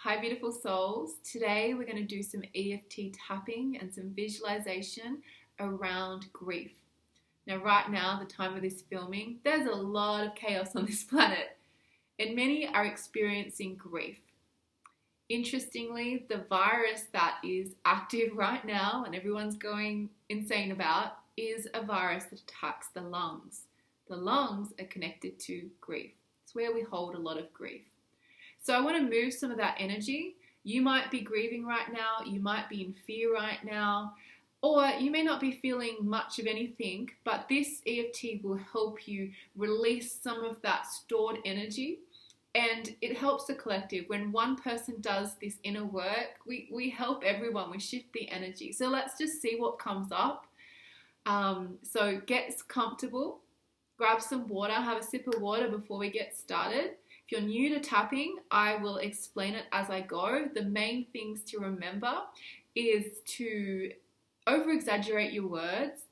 Hi, beautiful souls. Today we're going to do some EFT tapping and some visualization around grief. Now, right now, the time of this filming, there's a lot of chaos on this planet, and many are experiencing grief. Interestingly, the virus that is active right now and everyone's going insane about is a virus that attacks the lungs. The lungs are connected to grief. It's where we hold a lot of grief. So I want to move some of that energy. You might be grieving right now, you might be in fear right now, or you may not be feeling much of anything, but this EFT will help you release some of that stored energy, and it helps the collective. When one person does this inner work, we help everyone, we shift the energy. So let's just see what comes up. So get comfortable, grab some water, have a sip of water before we get started. If you're new to tapping, I will explain it as I go. The main things to remember is to over-exaggerate your words,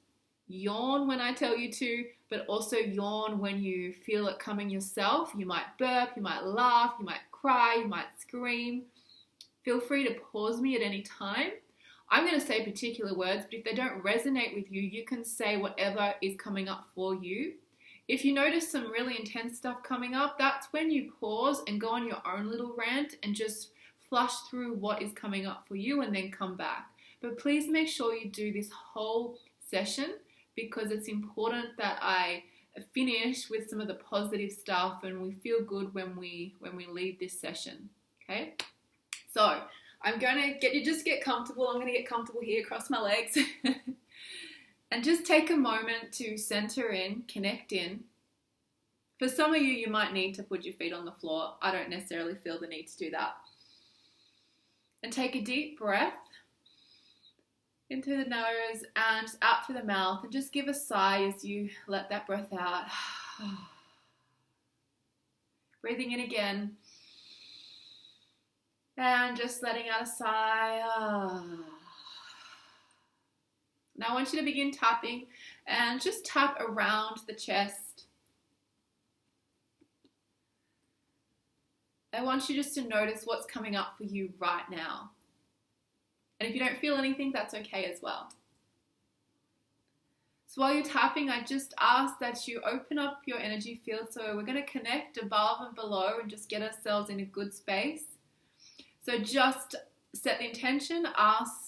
yawn when I tell you to, but also yawn when you feel it coming yourself. You might burp, you might laugh, you might cry, you might scream. Feel free to pause me at any time. I'm going to say particular words, but if they don't resonate with you, you can say whatever is coming up for you. If you notice some really intense stuff coming up, that's when you pause and go on your own little rant and just flush through what is coming up for you and then come back. But please make sure you do this whole session, because it's important that I finish with some of the positive stuff and we feel good when we leave this session. Okay? So I'm going to get comfortable. I'm going to get comfortable here, cross my legs. And just take a moment to center in, connect in. For some of you, you might need to put your feet on the floor. I don't necessarily feel the need to do that. And take a deep breath into the nose and out through the mouth. And just give a sigh as you let that breath out. Breathing in again. And just letting out a sigh. Now I want you to begin tapping and just tap around the chest. I want you just to notice what's coming up for you right now. And if you don't feel anything, that's okay as well. So while you're tapping, I just ask that you open up your energy field. So we're going to connect above and below and just get ourselves in a good space. So just set the intention, ask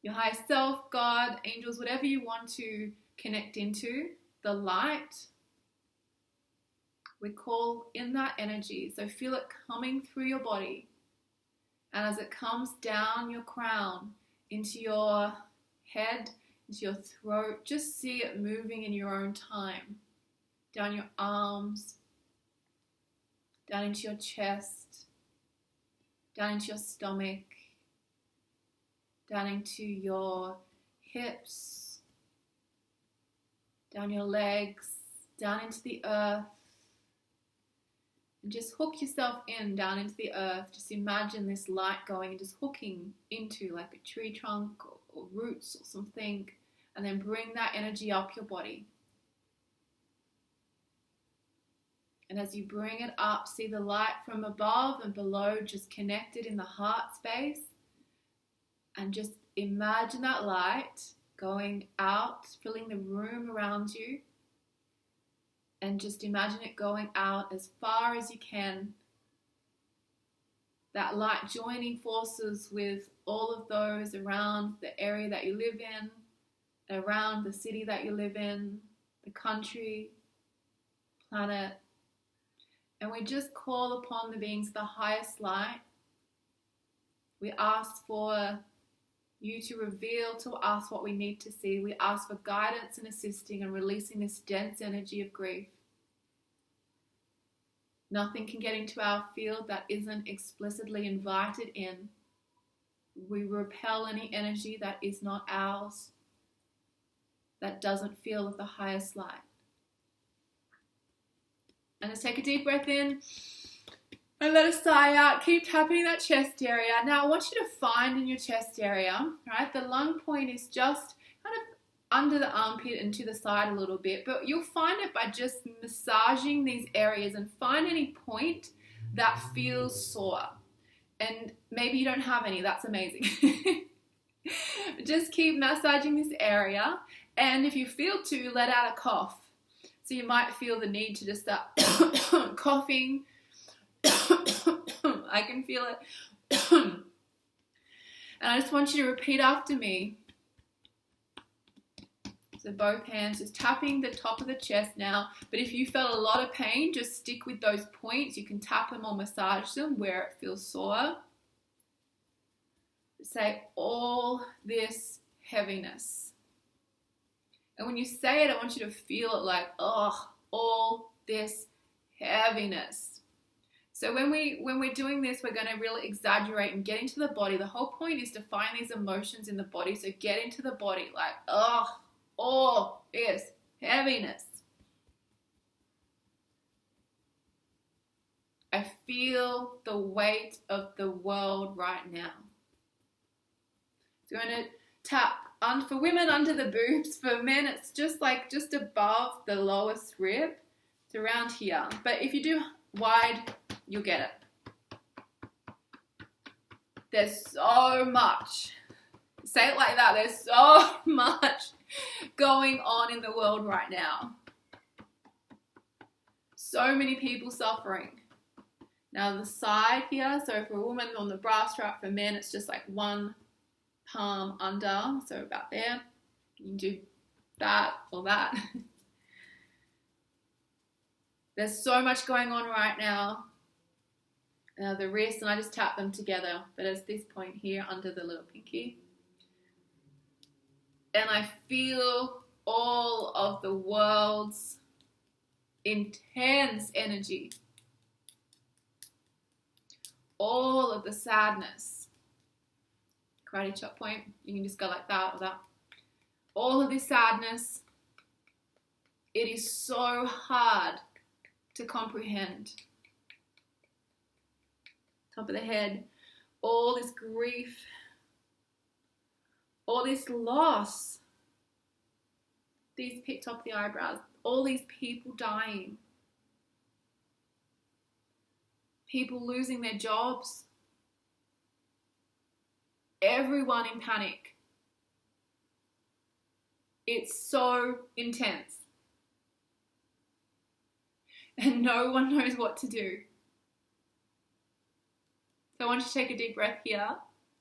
your higher self, God, angels, whatever you want to connect into, the light. We call in that energy. So feel it coming through your body. And as it comes down your crown, into your head, into your throat, just see it moving in your own time. Down your arms, down into your chest, down into your stomach, down into your hips, down your legs, down into the earth. And just hook yourself in down into the earth. Just imagine this light going and just hooking into like a tree trunk or roots or something. And then bring that energy up your body. And as you bring it up, see the light from above and below just connected in the heart space. And just imagine that light going out, filling the room around you. And just imagine it going out as far as you can. That light joining forces with all of those around the area that you live in, around the city that you live in, the country, planet. And we just call upon the beings of the highest light. We ask for you to reveal to us what we need to see. We ask for guidance and assisting and releasing this dense energy of grief. Nothing can get into our field that isn't explicitly invited in. We repel any energy that is not ours, that doesn't feel of the highest light. And let's take a deep breath in. And let a sigh out. Keep tapping that chest area. Now I want you to find in your chest area, right? The lung point is just kind of under the armpit and to the side a little bit, but you'll find it by just massaging these areas and find any point that feels sore. And maybe you don't have any, that's amazing. Just keep massaging this area, and if you feel to, let out a cough. So you might feel the need to just start coughing. I can feel it. And I just want you to repeat after me. So both hands, just tapping the top of the chest now. But if you felt a lot of pain, just stick with those points. You can tap them or massage them where it feels sore. Say all this heaviness. And when you say it, I want you to feel it like, oh, all this heaviness. So when we're doing this, we're going to really exaggerate and get into the body. The whole point is to find these emotions in the body. So get into the body like, oh, all this heaviness. I feel the weight of the world right now. So we're going to tap for women under the boobs. For men, it's just above the lowest rib. It's around here. But if you do wide, you'll get it. There's so much. Say it like that. There's so much going on in the world right now. So many people suffering. Now the side here, so for a woman on the bra strap, for men it's just like one palm under, so about there. You can do that or that. There's so much going on right now. Now the wrist, and I just tap them together, but it's this point here under the little pinky. And I feel all of the world's intense energy. All of the sadness. Karate chop point. You can just go like that or that. All of this sadness. It is so hard to comprehend. Top of the head. All this grief. All this loss. These top of the eyebrows. All these people dying. People losing their jobs. Everyone in panic. It's so intense. And no one knows what to do. So I want you to take a deep breath here. I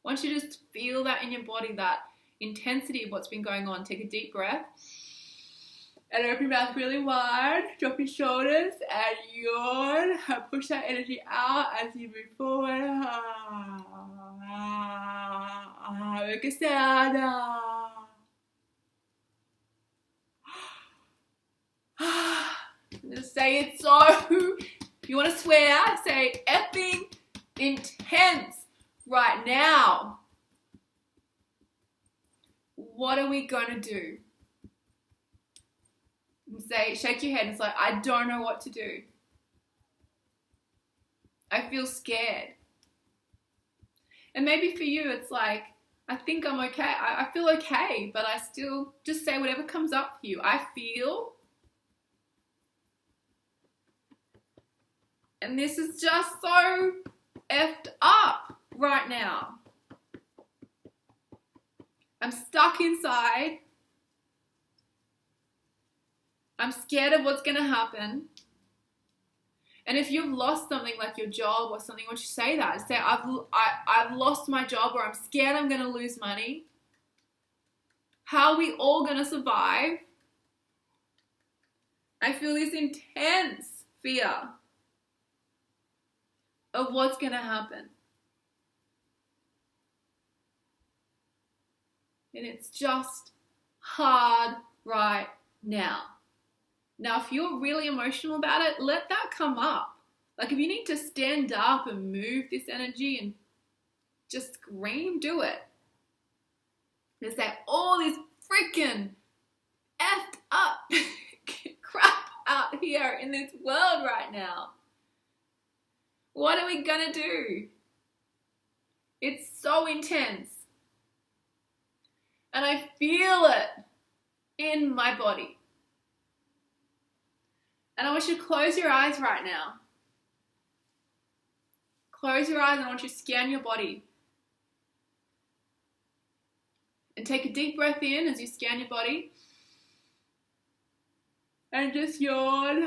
want you to just feel that in your body, that intensity of what's been going on. Take a deep breath. And open your mouth really wide. Drop your shoulders and yawn. Push that energy out as you move forward. Make a sound. Just say it so. If you want to swear, say effing intense right now. What are we going to do? Say, shake your head. It's like, I don't know what to do. I feel scared. And maybe for you, it's like, I think I'm okay. I feel okay, but I still just say whatever comes up for you. I feel. And this is just so effed up right now. I'm stuck inside. I'm scared of what's going to happen. And if you've lost something like your job or something, why don't you say that? Say, I've lost my job, or I'm scared I'm going to lose money. How are we all going to survive? I feel this intense fear of what's going to happen. And it's just hard right now. Now, if you're really emotional about it, let that come up. Like if you need to stand up and move this energy and just scream, do it. There's that all this freaking effed up crap out here in this world right now. What are we gonna do? It's so intense. And I feel it in my body. And I want you to close your eyes right now. Close your eyes and I want you to scan your body. And take a deep breath in as you scan your body. And just yawn.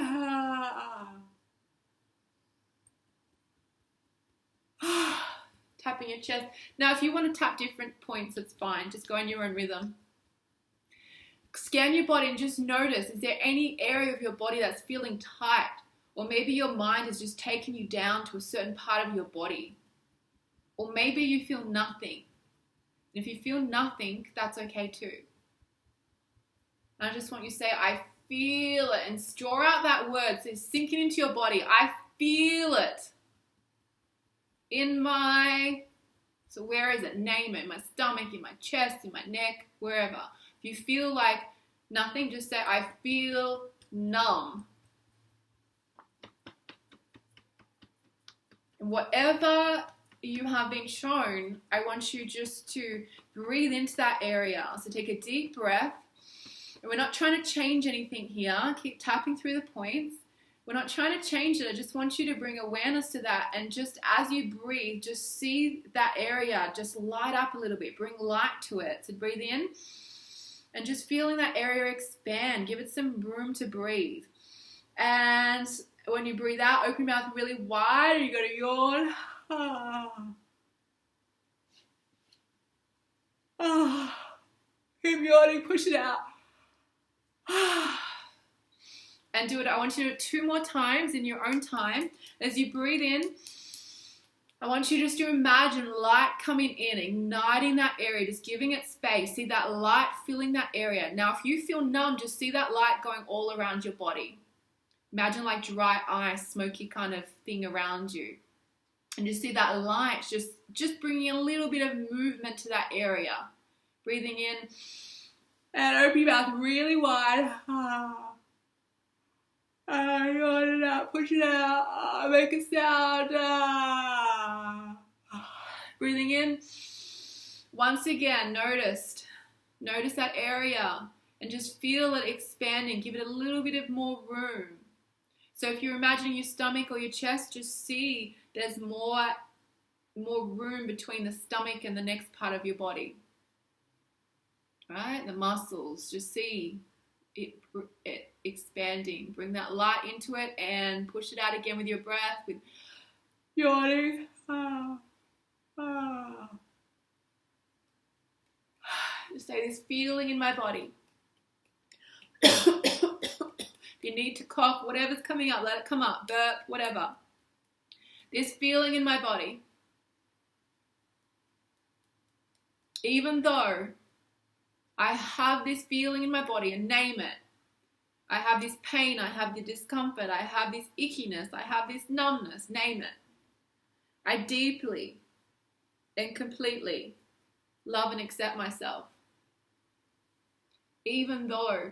Tapping your chest. Now, if you want to tap different points, it's fine. Just go in your own rhythm. Scan your body and just notice, is there any area of your body that's feeling tight? Or maybe your mind is just taking you down to a certain part of your body. Or maybe you feel nothing. If you feel nothing, that's okay too. And I just want you to say, I feel it. And draw out that word. So it's sinking into your body. I feel it. So where is it? Name it. In my stomach, in my chest, in my neck, wherever. If you feel like nothing, just say, I feel numb. And whatever you have been shown, I want you just to breathe into that area. So take a deep breath. And we're not trying to change anything here. Keep tapping through the points. We're not trying to change it. I just want you to bring awareness to that. And just as you breathe, just see that area just light up a little bit. Bring light to it. So breathe in. And just feeling that area expand. Give it some room to breathe. And when you breathe out, open your mouth really wide. And you're going to yawn. Keep yawning. Push it out. And do it. I want you to do it 2 more times in your own time. As you breathe in, I want you just to imagine light coming in, igniting that area, just giving it space. See that light filling that area. Now, if you feel numb, just see that light going all around your body. Imagine like dry ice, smoky kind of thing around you. And just see that light just bringing a little bit of movement to that area. Breathing in and open your mouth really wide. Yawn it out, push it out, make a sound. Breathing in. Once again, notice that area and just feel it expanding. Give it a little bit of more room. So if you're imagining your stomach or your chest, just see there's more room between the stomach and the next part of your body. Right? The muscles, just see it expanding. Bring that light into it and push it out again with your breath, with yawning. Just say this feeling in my body. If you need to cough, whatever's coming up, let it come up. Burp, whatever. This feeling in my body. Even though I have this feeling in my body, and name it. I have this pain, I have the discomfort, I have this ickiness, I have this numbness, name it. I deeply and completely love and accept myself. Even though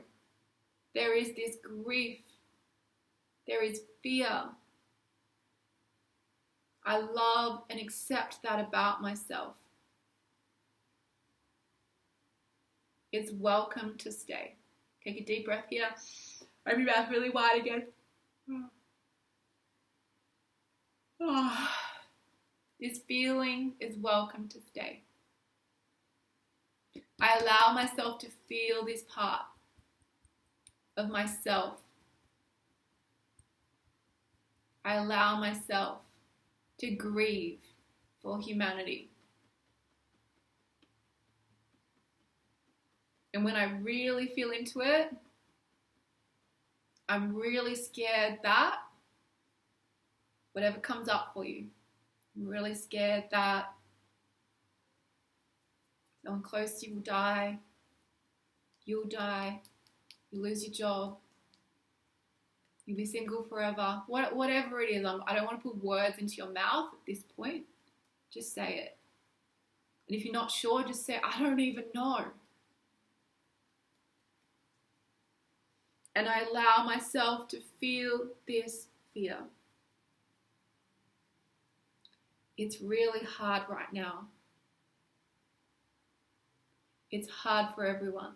there is this grief, there is fear, I love and accept that about myself. It's welcome to stay. Take a deep breath here. Open your mouth really wide again. This feeling is welcome to stay. I allow myself to feel this part of myself. I allow myself to grieve for humanity. And when I really feel into it, I'm really scared that whatever comes up for you, I'm really scared that someone close to you will die, you'll die, you lose your job, you'll be single forever, whatever it is. I don't want to put words into your mouth at this point. Just say it. And if you're not sure, just say, I don't even know. And I allow myself to feel this fear. It's really hard right now. It's hard for everyone.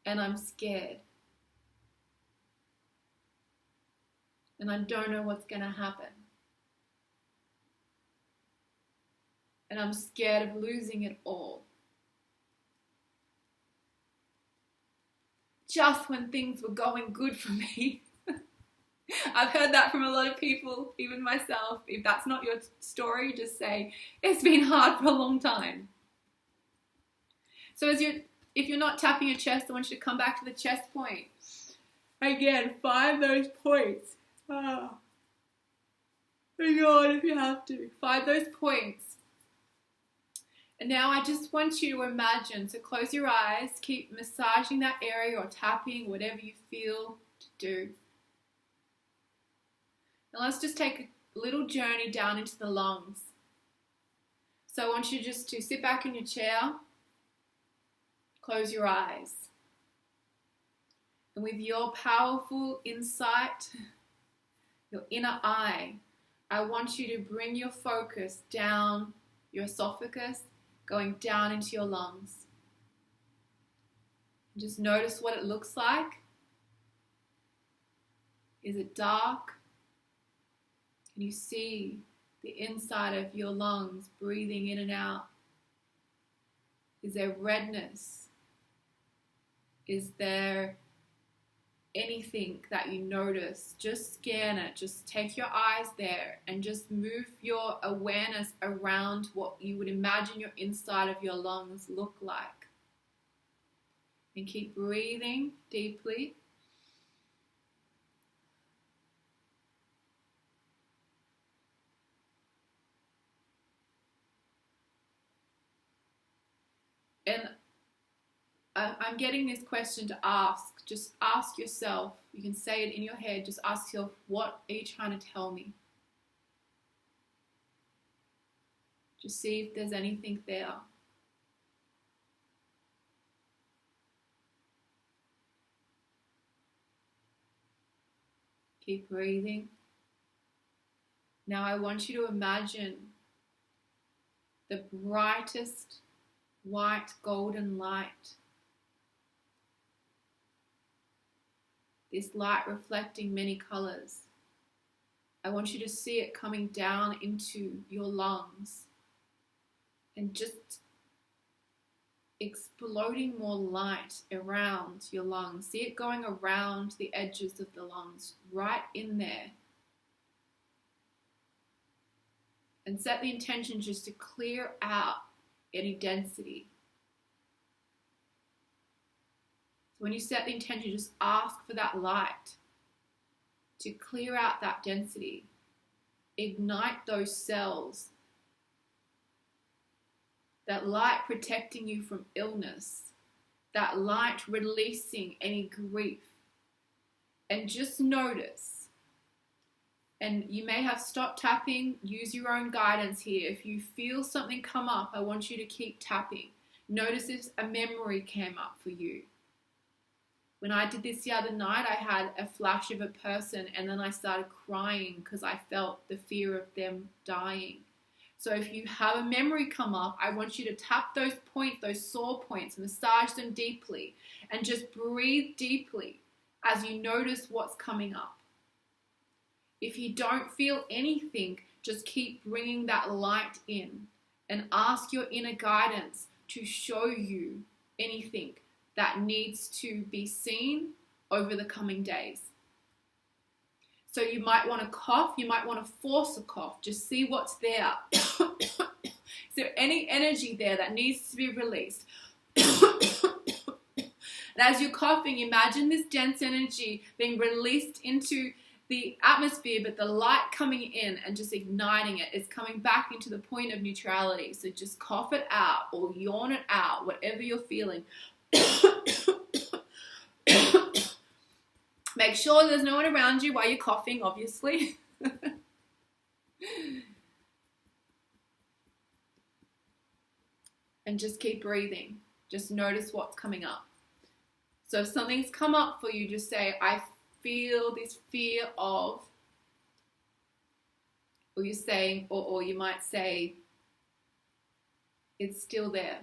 And I'm scared. And I don't know what's going to happen. and I'm scared of losing it all. Just when things were going good for me. I've heard that from a lot of people, even myself. If that's not your story, just say, it's been hard for a long time. So if you're not tapping your chest, I want you to come back to the chest point. Again, find those points. Oh my God, if you have to. Find those points. And now I just want you to imagine, so close your eyes, keep massaging that area or tapping, whatever you feel to do. Now let's just take a little journey down into the lungs. So I want you just to sit back in your chair, close your eyes. And with your powerful insight, your inner eye, I want you to bring your focus down your esophagus, going down into your lungs. And just notice what it looks like. Is it dark? Can you see the inside of your lungs breathing in and out? Is there redness? Is there anything that you notice? Just scan it. Just take your eyes there and just move your awareness around what you would imagine your inside of your lungs look like. And keep breathing deeply. And I'm getting this question to ask. Just ask yourself. You can say it in your head. Just ask yourself, what are you trying to tell me? Just see if there's anything there. Keep breathing. Now I want you to imagine the brightest white golden light. This light reflecting many colors. I want you to see it coming down into your lungs and just exploding more light around your lungs. See it going around the edges of the lungs, right in there. And set the intention just to clear out any density. So when you set the intention, just ask for that light to clear out that density. Ignite those cells. That light protecting you from illness. That light releasing any grief. And just notice. And you may have stopped tapping. Use your own guidance here. If you feel something come up, I want you to keep tapping. Notice if a memory came up for you. When I did this the other night, I had a flash of a person and then I started crying because I felt the fear of them dying. So if you have a memory come up, I want you to tap those points, those sore points, massage them deeply, and just breathe deeply as you notice what's coming up. If you don't feel anything, just keep bringing that light in and ask your inner guidance to show you anything that needs to be seen over the coming days. So you might want to cough, you might want to force a cough, just see what's there. Is there any energy there that needs to be released? And as you're coughing, imagine this dense energy being released into the atmosphere, but the light coming in and just igniting it is coming back into the point of neutrality. So just cough it out or yawn it out, whatever you're feeling. Make sure there's no one around you while you're coughing, obviously. And just keep breathing. Just notice what's coming up. So if something's come up for you, just say, I feel this fear of, or you're saying, or you might say, it's still there.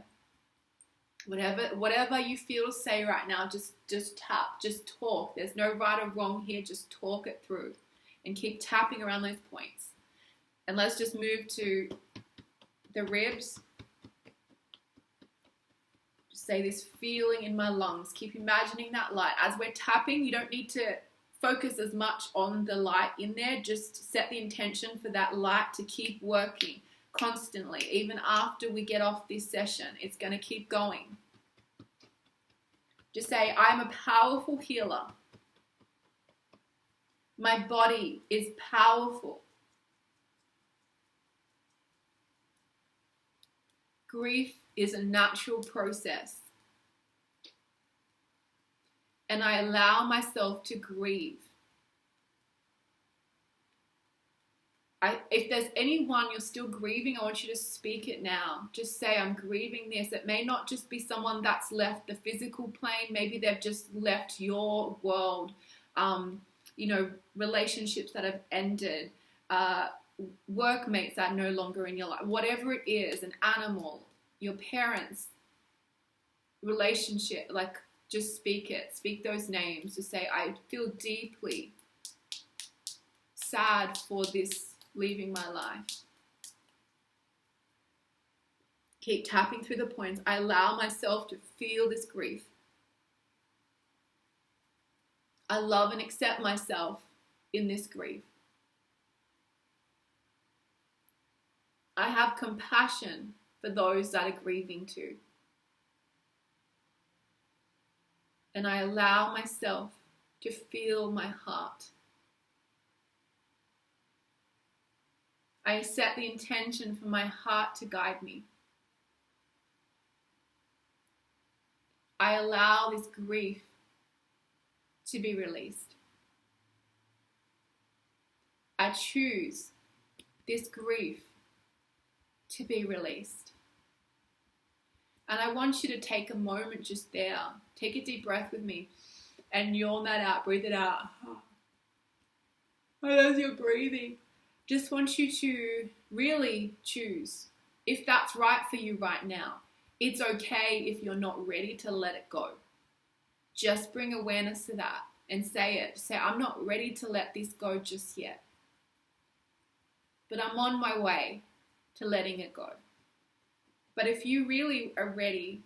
Whatever you feel to say right now, just tap, just talk. There's no right or wrong here, just talk it through and keep tapping around those points. And let's just move to the ribs. Just say this feeling in my lungs. Keep imagining that light. As we're tapping, you don't need to focus as much on the light in there. Just set the intention for that light to keep working constantly. Even after we get off this session, it's going to keep going. Just say, I'm a powerful healer. My body is powerful. Grief is a natural process. And I allow myself to grieve. If there's anyone you're still grieving, I want you to speak it now. Just say, I'm grieving this. It may not just be someone that's left the physical plane. Maybe they've just left your world. Relationships that have ended, workmates that are no longer in your life. Whatever it is, an animal, your parents, relationship, like just speak it. Speak those names. Just say, I feel deeply sad for this leaving my life. Keep tapping through the points. I allow myself to feel this grief. I love and accept myself in this grief. I have compassion for those that are grieving too. And I allow myself to feel my heart. I set the intention for my heart to guide me. I allow this grief to be released. I choose this grief to be released. And I want you to take a moment just there. Take a deep breath with me and yawn that out. Breathe it out. And as you're breathing, just want you to really choose if that's right for you right now. It's okay if you're not ready to let it go. Just bring awareness to that and say it. Say, I'm not ready to let this go just yet. But I'm on my way to letting it go. But if you really are ready,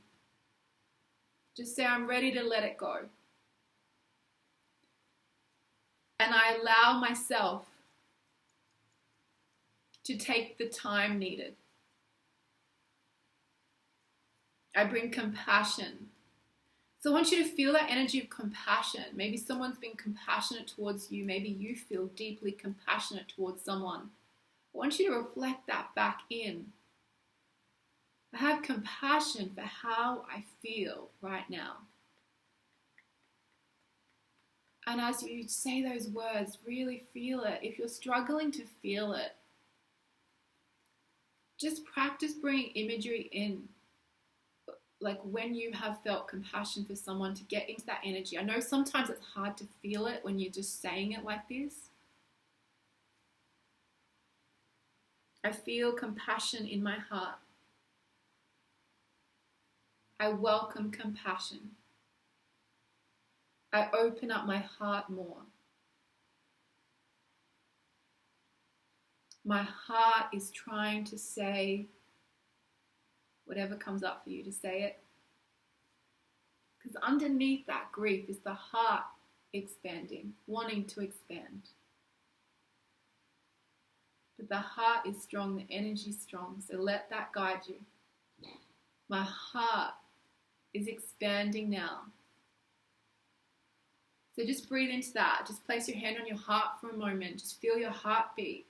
just say, I'm ready to let it go. And I allow myself to take the time needed. I bring compassion. So I want you to feel that energy of compassion. Maybe someone's been compassionate towards you. Maybe you feel deeply compassionate towards someone. I want you to reflect that back in. I have compassion for how I feel right now. And as you say those words, really feel it. If you're struggling to feel it, just practice bringing imagery in. Like when you have felt compassion for someone, to get into that energy. I know sometimes it's hard to feel it when you're just saying it like this. I feel compassion in my heart. I welcome compassion. I open up my heart more. My heart is trying to say whatever comes up for you to say it. Because underneath that grief is the heart expanding, wanting to expand. But the heart is strong, the energy is strong, so let that guide you. My heart is expanding now. So just breathe into that. Just place your hand on your heart for a moment. Just feel your heartbeat.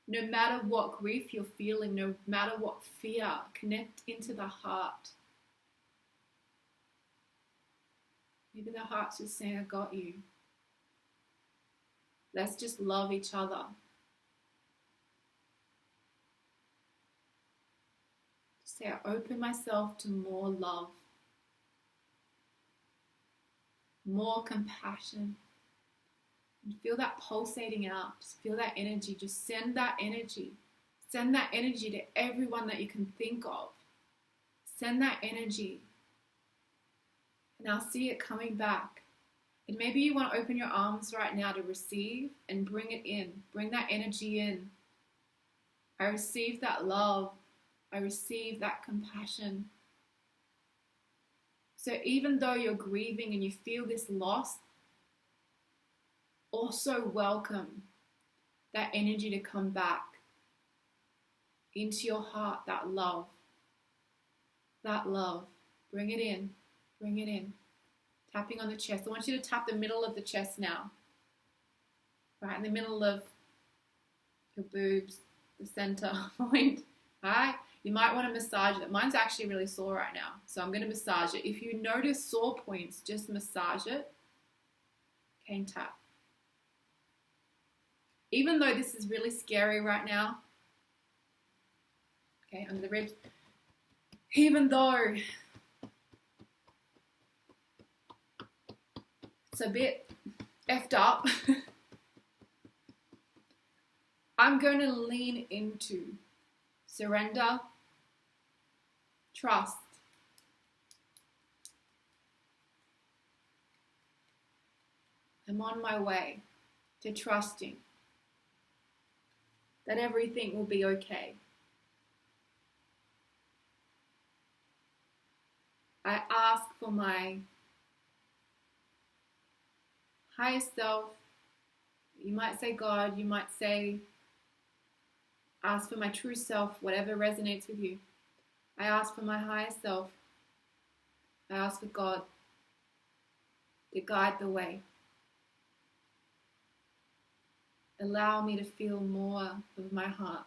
No matter what grief you're feeling, no matter what fear, connect into the heart. Maybe the heart's just saying, I got you. Let's just love each other. Just say, I open myself to more love, more compassion. And feel that pulsating out. Just feel that energy. Just send that energy. Send that energy to everyone that you can think of. Send that energy. And I'll see it coming back. And maybe you want to open your arms right now to receive and bring it in. Bring that energy in. I receive that love. I receive that compassion. So even though you're grieving and you feel this loss, also welcome that energy to come back into your heart, that love. That love. Bring it in. Bring it in. Tapping on the chest. I want you to tap the middle of the chest now. Right in the middle of your boobs, the center point. Alright? You might want to massage it. Mine's actually really sore right now, so I'm going to massage it. If you notice sore points, just massage it. Okay, and tap. Even though this is really scary right now, okay, under the ribs, even though it's a bit effed up, I'm going to lean into surrender, trust, I'm on my way to trusting that everything will be okay. I ask for my higher self. You might say God, you might say, ask for my true self, whatever resonates with you. I ask for my higher self. I ask for God to guide the way. Allow me to feel more of my heart.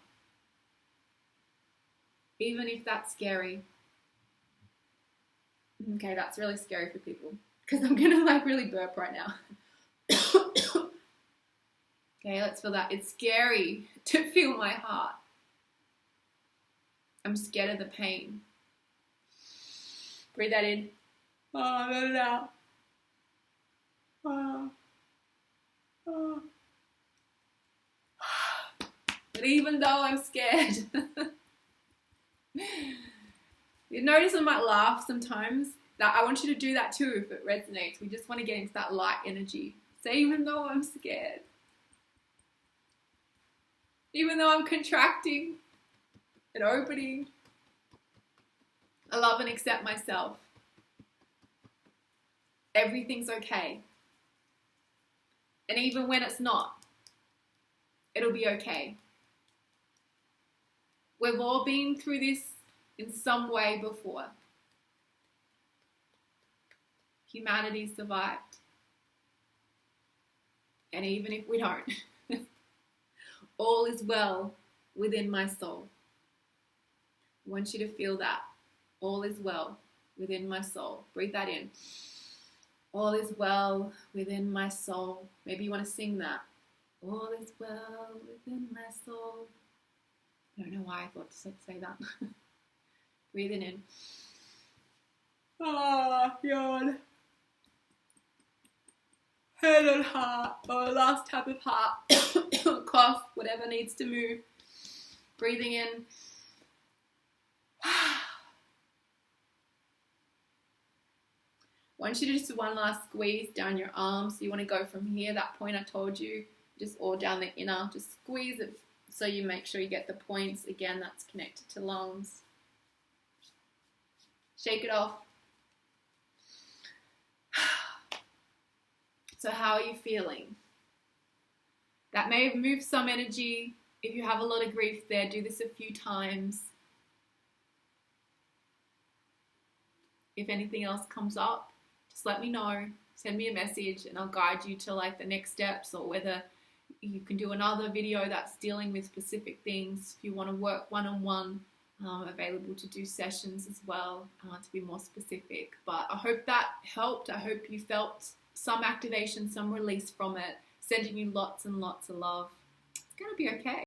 Even if that's scary. Okay, that's really scary for people because I'm going to really burp right now. Okay, let's feel that. It's scary to feel my heart. I'm scared of the pain. Breathe that in. Oh, let it out. Oh. But even though I'm scared, you notice I might laugh sometimes. That I want you to do that too if it resonates. We just want to get into that light energy. So even though I'm scared, even though I'm contracting and opening, I love and accept myself. Everything's okay. And even when it's not, it'll be okay. We've all been through this in some way before. Humanity survived. And even if we don't, all is well within my soul. I want you to feel that. All is well within my soul. Breathe that in. All is well within my soul. Maybe you want to sing that. All is well within my soul. I don't know why I thought to say that. Breathing in. Oh, yawn. Head and heart. Or last tap of heart. Cough, whatever needs to move. Breathing in. I want you to just do one last squeeze down your arms. So you want to go from here, that point I told you, just all down the inner. Just squeeze it so you make sure you get the points. Again, that's connected to lungs. Shake it off. So how are you feeling? That may have moved some energy. If you have a lot of grief there, do this a few times. If anything else comes up, just let me know. Send me a message and I'll guide you to the next steps, or whether you can do another video that's dealing with specific things. If you want to work one-on-one, available to do sessions as well, to be more specific. But I hope that helped. I hope you felt some activation, some release from it, sending you lots and lots of love. It's going to be okay.